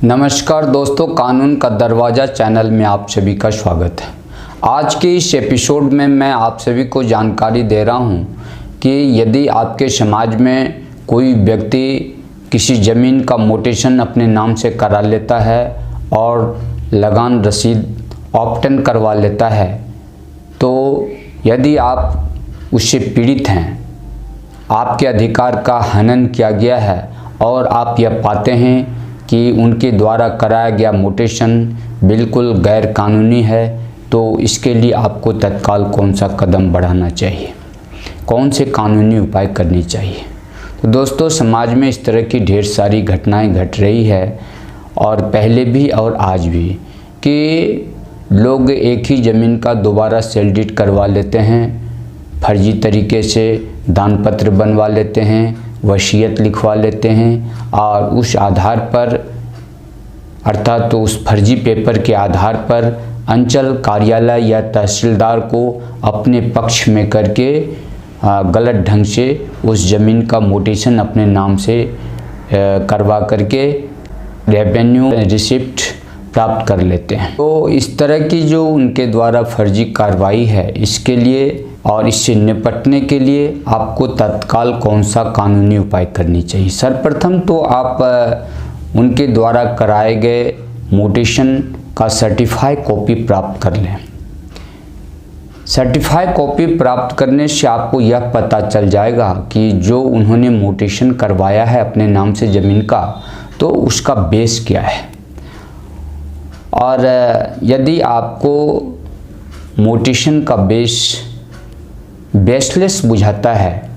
नमस्कार दोस्तों, कानून का दरवाज़ा चैनल में आप सभी का स्वागत है। आज के इस एपिसोड में मैं आप सभी को जानकारी दे रहा हूं कि यदि आपके समाज में कोई व्यक्ति किसी ज़मीन का मोटेशन अपने नाम से करा लेता है और लगान रसीद ऑप्टन करवा लेता है, तो यदि आप उससे पीड़ित हैं, आपके अधिकार का हनन किया गया है और आप यह पाते हैं कि उनके द्वारा कराया गया मोटेशन बिल्कुल गैर कानूनी है, तो इसके लिए आपको तत्काल कौन सा कदम बढ़ाना चाहिए, कौन से कानूनी उपाय करने चाहिए। तो दोस्तों, समाज में इस तरह की ढेर सारी घटनाएं घट रही है और पहले भी और आज भी कि लोग एक ही ज़मीन का दोबारा सेल डीड करवा लेते हैं, फर्जी तरीके से दान पत्र बनवा लेते हैं, वसीयत लिखवा लेते हैं और उस आधार पर अर्थात तो उस फर्जी पेपर के आधार पर अंचल कार्यालय या तहसीलदार को अपने पक्ष में करके गलत ढंग से उस ज़मीन का मोटेशन अपने नाम से करवा करके रेवेन्यू रिसिप्ट प्राप्त कर लेते हैं। तो इस तरह की जो उनके द्वारा फर्जी कार्रवाई है, इसके लिए और इससे निपटने के लिए आपको तत्काल कौन सा कानूनी उपाय करनी चाहिए। सर्वप्रथम तो आप उनके द्वारा कराए गए मोटेशन का सर्टिफाई कॉपी प्राप्त कर लें। सर्टिफाई कॉपी प्राप्त करने से आपको यह पता चल जाएगा कि जो उन्होंने मोटेशन करवाया है अपने नाम से ज़मीन का, तो उसका बेस क्या है। और यदि आपको मोटेशन का बेसलेस बुझाता है,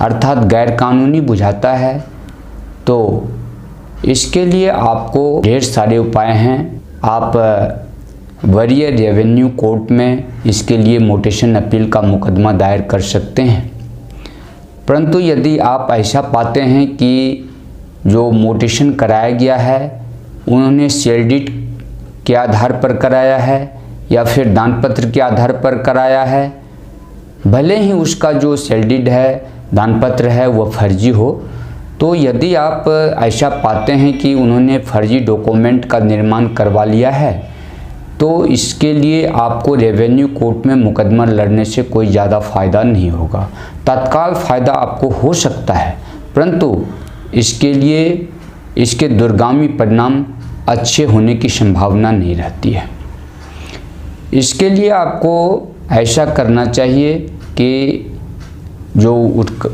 अर्थात गैर कानूनी बुझाता है, तो इसके लिए आपको ढेर सारे उपाय हैं। आप वरीय रेवेन्यू कोर्ट में इसके लिए मोटेशन अपील का मुकदमा दायर कर सकते हैं। परंतु यदि आप ऐसा पाते हैं कि जो मोटेशन कराया गया है उन्होंने सेल डीड के आधार पर कराया है या फिर दान पत्र के आधार पर कराया है, भले ही उसका जो सेल डीड है, दान पत्र है, वह फर्जी हो, तो यदि आप ऐसा पाते हैं कि उन्होंने फर्जी डॉक्यूमेंट का निर्माण करवा लिया है, तो इसके लिए आपको रेवेन्यू कोर्ट में मुकदमा लड़ने से कोई ज़्यादा फ़ायदा नहीं होगा। तत्काल फ़ायदा आपको हो सकता है, परंतु इसके लिए इसके दूरगामी परिणाम अच्छे होने की संभावना नहीं रहती है। इसके लिए आपको ऐसा करना चाहिए कि जो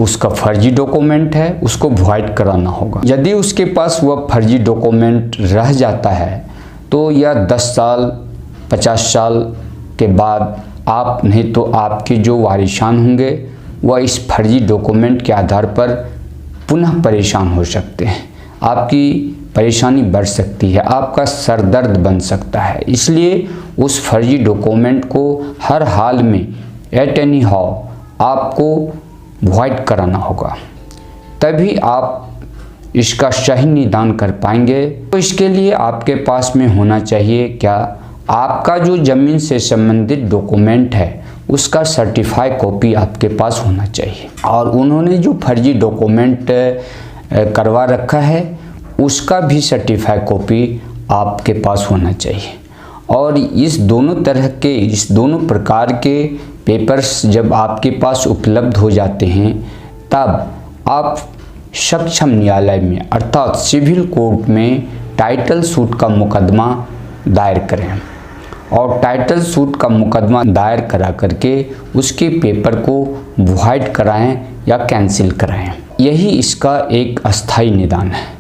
उसका फर्जी डॉक्यूमेंट है उसको वॉइड कराना होगा। यदि उसके पास वह फर्जी डॉक्यूमेंट रह जाता है तो यह 10 साल 50 साल के बाद आप नहीं तो आपके जो वारिसान होंगे वह इस फर्जी डॉक्यूमेंट के आधार पर पुनः परेशान हो सकते हैं। आपकी परेशानी बढ़ सकती है, आपका सर दर्द बन सकता है। इसलिए उस फर्जी डॉक्यूमेंट को हर हाल में एट एनी हाउ आपको वॉइड कराना होगा, तभी आप इसका सही निदान कर पाएंगे। तो इसके लिए आपके पास में होना चाहिए क्या, आपका जो ज़मीन से संबंधित डॉक्यूमेंट है उसका सर्टिफाई कॉपी आपके पास होना चाहिए और उन्होंने जो फर्जी डॉक्यूमेंट करवा रखा है उसका भी सर्टिफाई कॉपी आपके पास होना चाहिए। और इस दोनों प्रकार के पेपर्स जब आपके पास उपलब्ध हो जाते हैं, तब आप सक्षम न्यायालय में अर्थात सिविल कोर्ट में टाइटल सूट का मुकदमा दायर करें और टाइटल सूट का मुकदमा दायर करा करके उसके पेपर को वॉइड कराएं या कैंसिल कराएं। यही इसका एक अस्थायी निदान है।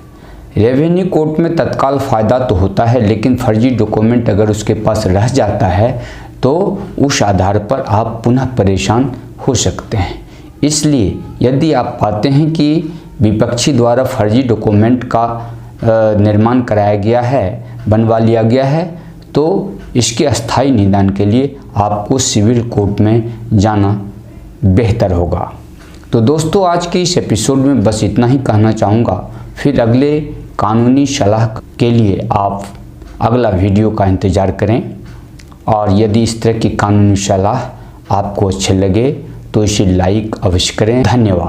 रेवेन्यू कोर्ट में तत्काल फ़ायदा तो होता है, लेकिन फर्जी डॉक्यूमेंट अगर उसके पास रह जाता है तो उस आधार पर आप पुनः परेशान हो सकते हैं। इसलिए यदि आप पाते हैं कि विपक्षी द्वारा फर्जी डॉक्यूमेंट का निर्माण कराया गया है, बनवा लिया गया है, तो इसके अस्थायी निदान के लिए आपको सिविल कोर्ट में जाना बेहतर होगा। तो दोस्तों, आज के इस एपिसोड में बस इतना ही कहना चाहूँगा। फिर अगले कानूनी सलाह के लिए आप अगला वीडियो का इंतज़ार करें और यदि इस तरह की कानूनी सलाह आपको अच्छे लगे तो इसे लाइक अवश्य करें। धन्यवाद।